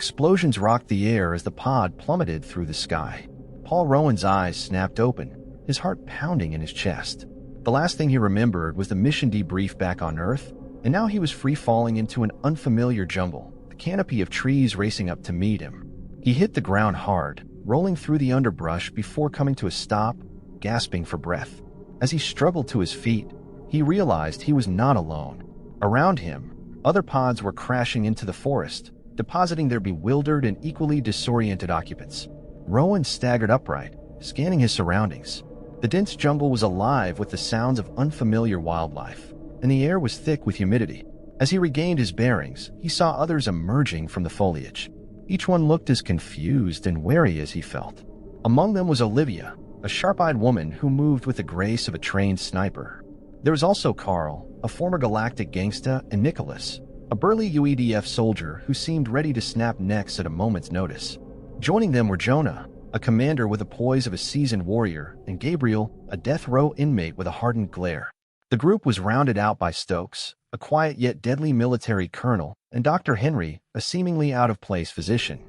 Explosions rocked the air as the pod plummeted through the sky. Paul Rowan's eyes snapped open, his heart pounding in his chest. The last thing he remembered was the mission debrief back on Earth, and now he was free-falling into an unfamiliar jungle, the canopy of trees racing up to meet him. He hit the ground hard, rolling through the underbrush before coming to a stop, gasping for breath. As he struggled to his feet, he realized he was not alone. Around him, other pods were crashing into the forest, depositing their bewildered and equally disoriented occupants. Rowan staggered upright, scanning his surroundings. The dense jungle was alive with the sounds of unfamiliar wildlife, and the air was thick with humidity. As he regained his bearings, he saw others emerging from the foliage. Each one looked as confused and wary as he felt. Among them was Olivia, a sharp-eyed woman who moved with the grace of a trained sniper. There was also Carl, a former Galactic gangsta, and Nicholas, a burly UEDF soldier who seemed ready to snap necks at a moment's notice. Joining them were Jonah, a commander with the poise of a seasoned warrior, and Gabriel, a death row inmate with a hardened glare. The group was rounded out by Stokes, a quiet yet deadly military colonel, and Dr. Henry, a seemingly out-of-place physician.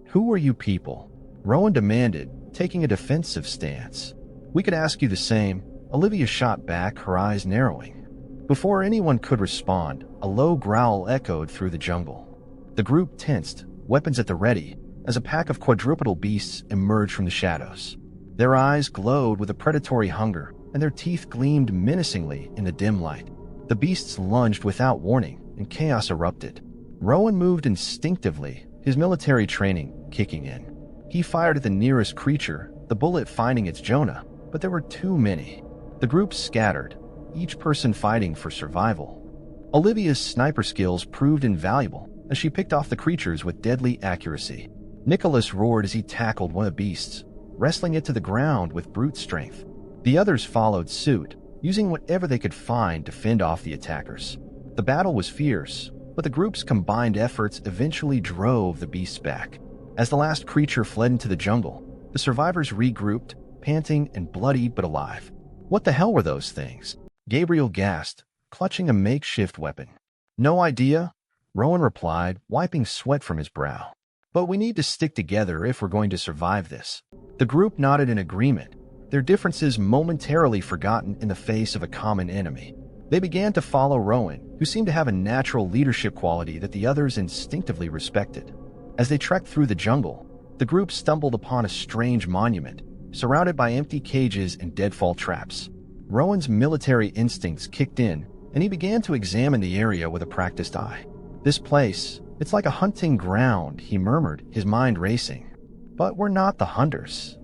"Who are you people?" Rowan demanded, taking a defensive stance. "We could ask you the same," Olivia shot back, her eyes narrowing. Before anyone could respond, a low growl echoed through the jungle. The group tensed, weapons at the ready, as a pack of quadrupedal beasts emerged from the shadows. Their eyes glowed with a predatory hunger, and their teeth gleamed menacingly in the dim light. The beasts lunged without warning, and chaos erupted. Rowan moved instinctively, his military training kicking in. He fired at the nearest creature, the bullet finding its Jonah, but there were too many. The group scattered, each person fighting for survival. Olivia's sniper skills proved invaluable as she picked off the creatures with deadly accuracy. Nicholas roared as he tackled one of the beasts, wrestling it to the ground with brute strength. The others followed suit, using whatever they could find to fend off the attackers. The battle was fierce, but the group's combined efforts eventually drove the beasts back. As the last creature fled into the jungle, the survivors regrouped, panting and bloody but alive. "What the hell were those things?" Gabriel gasped, clutching a makeshift weapon. "No idea," Rowan replied, wiping sweat from his brow. "But we need to stick together if we're going to survive this." The group nodded in agreement, their differences momentarily forgotten in the face of a common enemy. They began to follow Rowan, who seemed to have a natural leadership quality that the others instinctively respected. As they trekked through the jungle, the group stumbled upon a strange monument, surrounded by empty cages and deadfall traps. Rowan's military instincts kicked in, and he began to examine the area with a practiced eye. "This place, it's like a hunting ground," he murmured, his mind racing. "But we're not the hunters.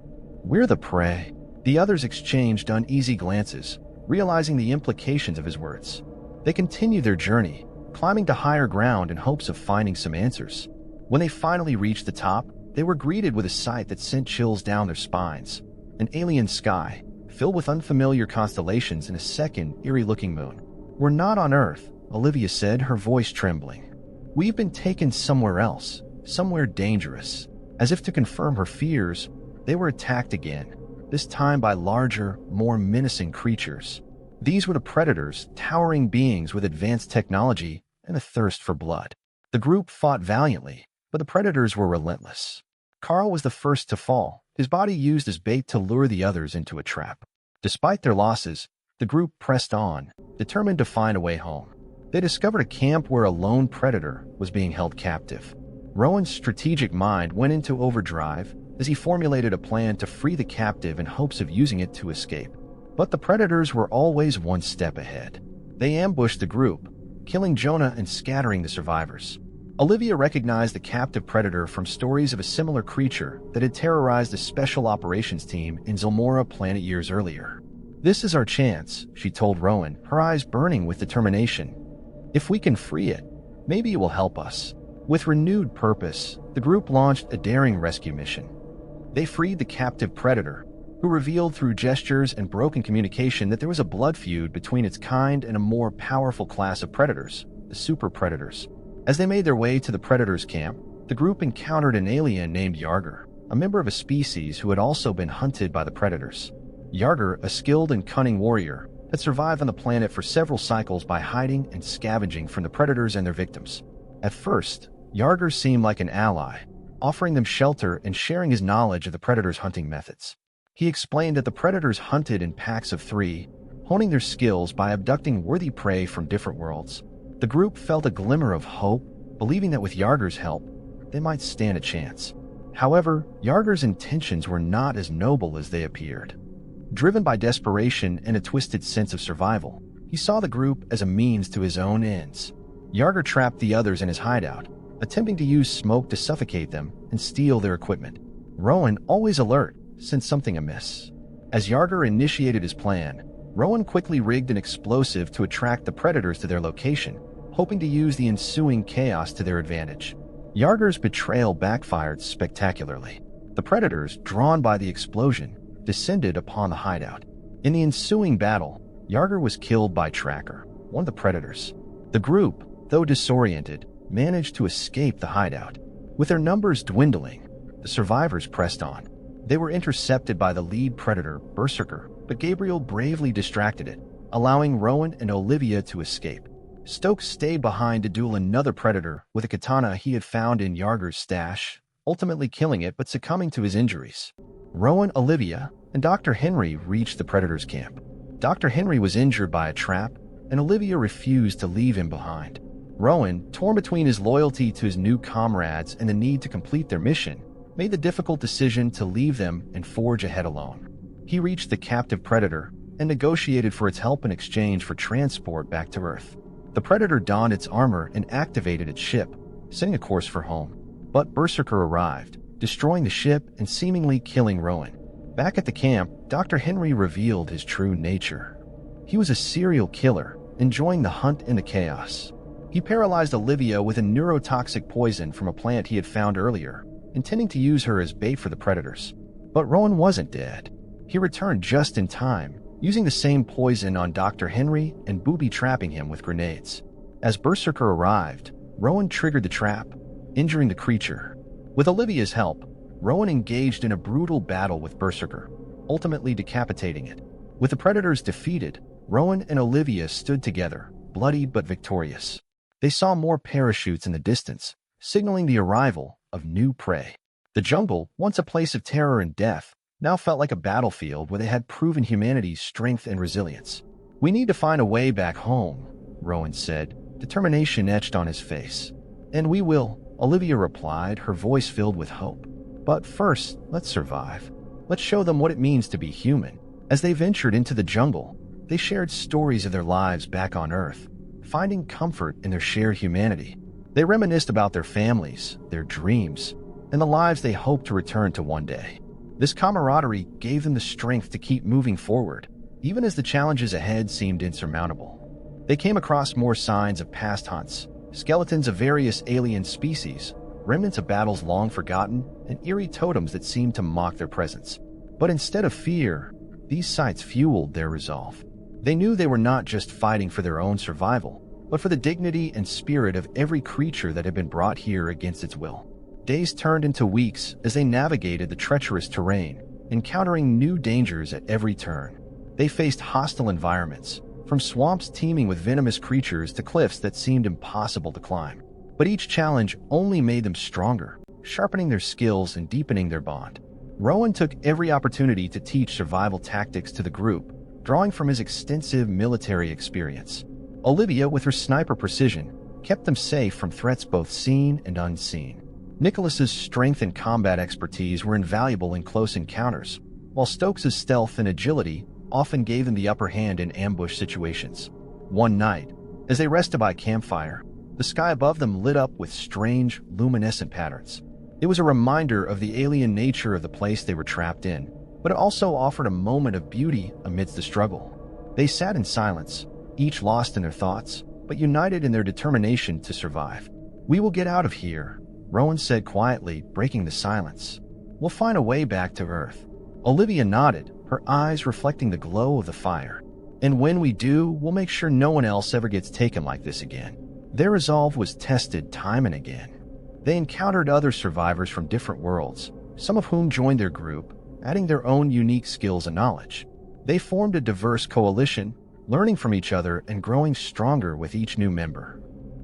We're the prey." The others exchanged uneasy glances, realizing the implications of his words. They continued their journey, climbing to higher ground in hopes of finding some answers. When they finally reached the top, they were greeted with a sight that sent chills down their spines. An alien sky, filled with unfamiliar constellations and a second, eerie-looking moon. "We're not on Earth," Olivia said, her voice trembling. "We've been taken somewhere else, somewhere dangerous." As if to confirm her fears, they were attacked again, this time by larger, more menacing creatures. These were the predators, towering beings with advanced technology and a thirst for blood. The group fought valiantly, but the predators were relentless. Carl was the first to fall, his body used as bait to lure the others into a trap. Despite their losses, the group pressed on, determined to find a way home. They discovered a camp where a lone predator was being held captive. Rowan's strategic mind went into overdrive as he formulated a plan to free the captive in hopes of using it to escape. But the predators were always one step ahead. They ambushed the group, killing Jonah and scattering the survivors. Olivia recognized the captive predator from stories of a similar creature that had terrorized a special operations team in Zilmora planet years earlier. "This is our chance," she told Rowan, her eyes burning with determination. "If we can free it, maybe it will help us." With renewed purpose, the group launched a daring rescue mission. They freed the captive predator, who revealed through gestures and broken communication that there was a blood feud between its kind and a more powerful class of predators, the super predators. As they made their way to the predators' camp, the group encountered an alien named Yarger, a member of a species who had also been hunted by the predators. Yarger, a skilled and cunning warrior, had survived on the planet for several cycles by hiding and scavenging from the predators and their victims. At first, Yarger seemed like an ally, offering them shelter and sharing his knowledge of the predators' hunting methods. He explained that the predators hunted in packs of 3, honing their skills by abducting worthy prey from different worlds. The group felt a glimmer of hope, believing that with Yarger's help, they might stand a chance. However, Yarger's intentions were not as noble as they appeared. Driven by desperation and a twisted sense of survival, he saw the group as a means to his own ends. Yarger trapped the others in his hideout, attempting to use smoke to suffocate them and steal their equipment. Rowan, always alert, sensed something amiss. As Yarger initiated his plan, Rowan quickly rigged an explosive to attract the predators to their location, hoping to use the ensuing chaos to their advantage. Yarger's betrayal backfired spectacularly. The predators, drawn by the explosion, descended upon the hideout. In the ensuing battle, Yarger was killed by Tracker, one of the predators. The group, though disoriented, managed to escape the hideout. With their numbers dwindling, the survivors pressed on. They were intercepted by the lead predator, Berserker, but Gabriel bravely distracted it, allowing Rowan and Olivia to escape. Stokes stayed behind to duel another predator with a katana he had found in Yarger's stash, ultimately killing it but succumbing to his injuries. Rowan, Olivia, and Dr. Henry reached the predator's camp. Dr. Henry was injured by a trap, and Olivia refused to leave him behind. Rowan, torn between his loyalty to his new comrades and the need to complete their mission, made the difficult decision to leave them and forge ahead alone. He reached the captive predator and negotiated for its help in exchange for transport back to Earth. The predator donned its armor and activated its ship, setting a course for home. But Berserker arrived, destroying the ship and seemingly killing Rowan. Back at the camp, Dr. Henry revealed his true nature. He was a serial killer, enjoying the hunt and the chaos. He paralyzed Olivia with a neurotoxic poison from a plant he had found earlier, intending to use her as bait for the predators. But Rowan wasn't dead. He returned just in time, using the same poison on Dr. Henry and booby-trapping him with grenades. As Berserker arrived, Rowan triggered the trap, injuring the creature. With Olivia's help, Rowan engaged in a brutal battle with Berserker, ultimately decapitating it. With the predators defeated, Rowan and Olivia stood together, bloodied but victorious. They saw more parachutes in the distance, signaling the arrival of new prey. The jungle, once a place of terror and death, now felt like a battlefield where they had proven humanity's strength and resilience. "We need to find a way back home," Rowan said, determination etched on his face. "And we will," Olivia replied, her voice filled with hope. "But first, let's survive. Let's show them what it means to be human." As they ventured into the jungle, they shared stories of their lives back on Earth, finding comfort in their shared humanity. They reminisced about their families, their dreams, and the lives they hoped to return to one day. This camaraderie gave them the strength to keep moving forward, even as the challenges ahead seemed insurmountable. They came across more signs of past hunts, skeletons of various alien species, remnants of battles long forgotten, and eerie totems that seemed to mock their presence. But instead of fear, these sights fueled their resolve. They knew they were not just fighting for their own survival, but for the dignity and spirit of every creature that had been brought here against its will. Days turned into weeks as they navigated the treacherous terrain, encountering new dangers at every turn. They faced hostile environments, from swamps teeming with venomous creatures to cliffs that seemed impossible to climb. But each challenge only made them stronger, sharpening their skills and deepening their bond. Rowan took every opportunity to teach survival tactics to the group, drawing from his extensive military experience. Olivia, with her sniper precision, kept them safe from threats both seen and unseen. Nicholas's strength and combat expertise were invaluable in close encounters, while Stokes's stealth and agility often gave them the upper hand in ambush situations. One night, as they rested by a campfire, the sky above them lit up with strange, luminescent patterns. It was a reminder of the alien nature of the place they were trapped in, but it also offered a moment of beauty amidst the struggle. They sat in silence, each lost in their thoughts, but united in their determination to survive. "We will get out of here," Rowan said quietly, breaking the silence. "We'll find a way back to Earth." Olivia nodded, her eyes reflecting the glow of the fire. "And when we do, we'll make sure no one else ever gets taken like this again." Their resolve was tested time and again. They encountered other survivors from different worlds, some of whom joined their group, adding their own unique skills and knowledge. They formed a diverse coalition, learning from each other and growing stronger with each new member.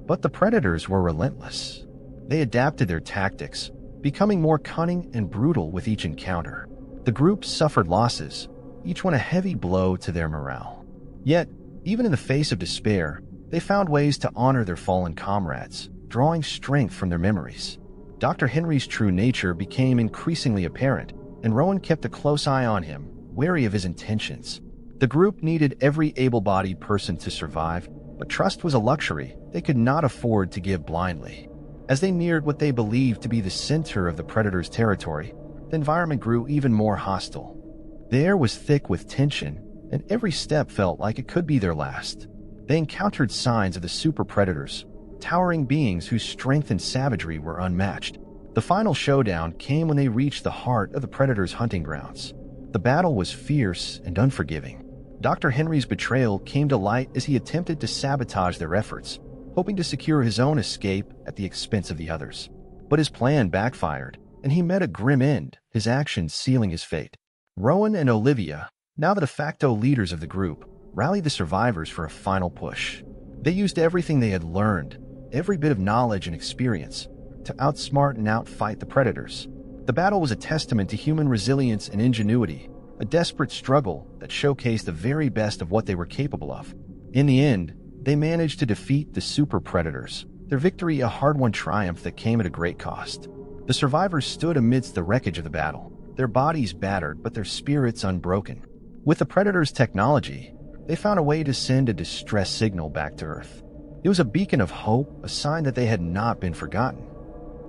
But the predators were relentless. They adapted their tactics, becoming more cunning and brutal with each encounter. The group suffered losses, each one a heavy blow to their morale. Yet, even in the face of despair, they found ways to honor their fallen comrades, drawing strength from their memories. Dr. Henry's true nature became increasingly apparent, and Rowan kept a close eye on him, wary of his intentions. The group needed every able-bodied person to survive, but trust was a luxury they could not afford to give blindly. As they neared what they believed to be the center of the Predator's territory, the environment grew even more hostile. The air was thick with tension, and every step felt like it could be their last. They encountered signs of the super predators, towering beings whose strength and savagery were unmatched. The final showdown came when they reached the heart of the predators' hunting grounds. The battle was fierce and unforgiving. Dr. Henry's betrayal came to light as he attempted to sabotage their efforts, hoping to secure his own escape at the expense of the others. But his plan backfired, and he met a grim end, his actions sealing his fate. Rowan and Olivia, now the de facto leaders of the group, rallied the survivors for a final push. They used everything they had learned, every bit of knowledge and experience, to outsmart and outfight the predators. The battle was a testament to human resilience and ingenuity, a desperate struggle that showcased the very best of what they were capable of. In the end, they managed to defeat the super predators, their victory a hard-won triumph that came at a great cost. The survivors stood amidst the wreckage of the battle, their bodies battered but their spirits unbroken. With the predators' technology, they found a way to send a distress signal back to Earth. It was a beacon of hope, a sign that they had not been forgotten.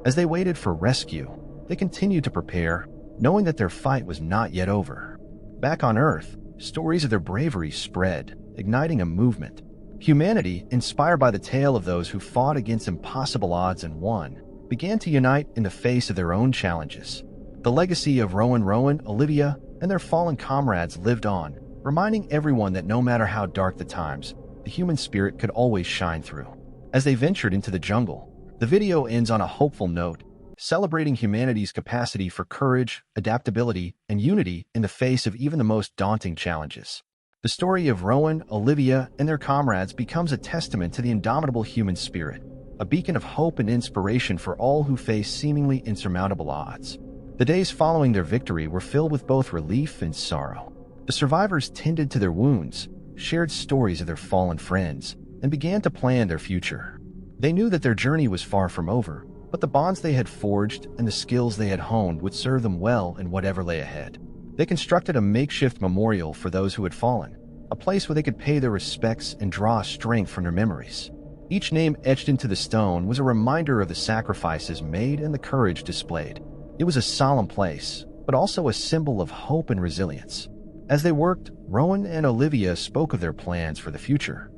As they waited for rescue, they continued to prepare, knowing that their fight was not yet over. Back on Earth, stories of their bravery spread, igniting a movement. Humanity, inspired by the tale of those who fought against impossible odds and won, began to unite in the face of their own challenges. The legacy of Rowan, Olivia, and their fallen comrades lived on, reminding everyone that no matter how dark the times, the human spirit could always shine through. As they ventured into the jungle, the video ends on a hopeful note, celebrating humanity's capacity for courage, adaptability, and unity in the face of even the most daunting challenges. The story of Rowan, Olivia, and their comrades becomes a testament to the indomitable human spirit, a beacon of hope and inspiration for all who face seemingly insurmountable odds. The days following their victory were filled with both relief and sorrow. The survivors tended to their wounds, shared stories of their fallen friends, and began to plan their future. They knew that their journey was far from over, but the bonds they had forged and the skills they had honed would serve them well in whatever lay ahead. They constructed a makeshift memorial for those who had fallen, a place where they could pay their respects and draw strength from their memories. Each name etched into the stone was a reminder of the sacrifices made and the courage displayed. It was a solemn place, but also a symbol of hope and resilience. As they worked, Rowan and Olivia spoke of their plans for the future.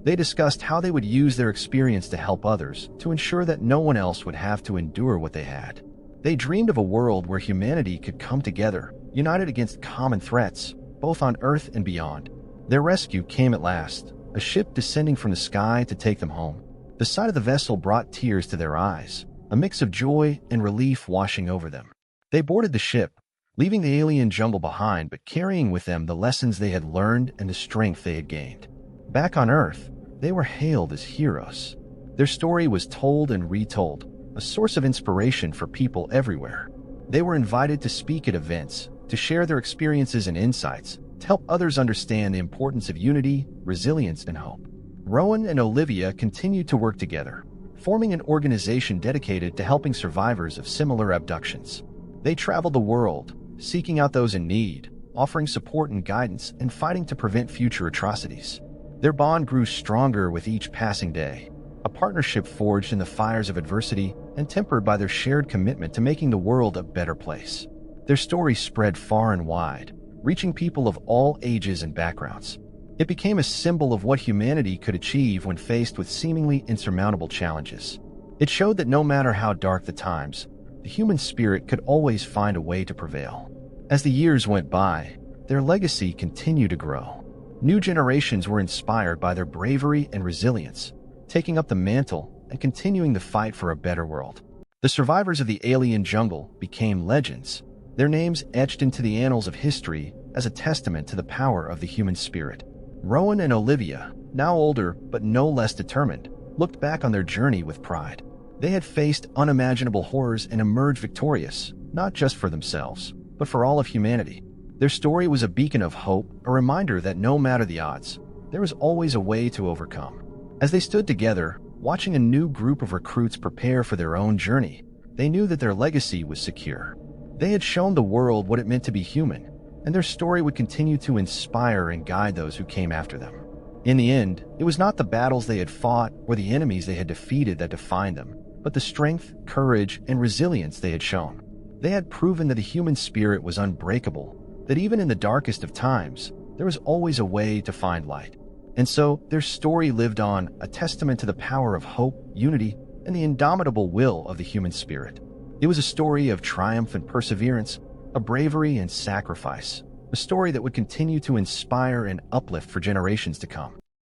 They discussed how they would use their experience to help others, to ensure that no one else would have to endure what they had. They dreamed of a world where humanity could come together, united against common threats, both on Earth and beyond. Their rescue came at last, a ship descending from the sky to take them home. The sight of the vessel brought tears to their eyes, a mix of joy and relief washing over them. They boarded the ship, leaving the alien jungle behind but carrying with them the lessons they had learned and the strength they had gained. Back on Earth, they were hailed as heroes. Their story was told and retold, a source of inspiration for people everywhere. They were invited to speak at events, to share their experiences and insights, to help others understand the importance of unity, resilience, and hope. Rowan and Olivia continued to work together, forming an organization dedicated to helping survivors of similar abductions. They traveled the world, seeking out those in need, offering support and guidance, and fighting to prevent future atrocities. Their bond grew stronger with each passing day, a partnership forged in the fires of adversity and tempered by their shared commitment to making the world a better place. Their story spread far and wide, reaching people of all ages and backgrounds. It became a symbol of what humanity could achieve when faced with seemingly insurmountable challenges. It showed that no matter how dark the times, the human spirit could always find a way to prevail. As the years went by, their legacy continued to grow. New generations were inspired by their bravery and resilience, taking up the mantle and continuing the fight for a better world. The survivors of the alien jungle became legends, their names etched into the annals of history as a testament to the power of the human spirit. Rowan and Olivia, now older but no less determined, looked back on their journey with pride. They had faced unimaginable horrors and emerged victorious, not just for themselves, but for all of humanity. Their story was a beacon of hope, a reminder that no matter the odds, there was always a way to overcome. As they stood together, watching a new group of recruits prepare for their own journey, they knew that their legacy was secure. They had shown the world what it meant to be human, and their story would continue to inspire and guide those who came after them. In the end, it was not the battles they had fought or the enemies they had defeated that defined them, but the strength, courage, and resilience they had shown. They had proven that the human spirit was unbreakable, that even in the darkest of times, there was always a way to find light. And so, their story lived on, a testament to the power of hope, unity, and the indomitable will of the human spirit. It was a story of triumph and perseverance, of bravery and sacrifice, a story that would continue to inspire and uplift for generations to come.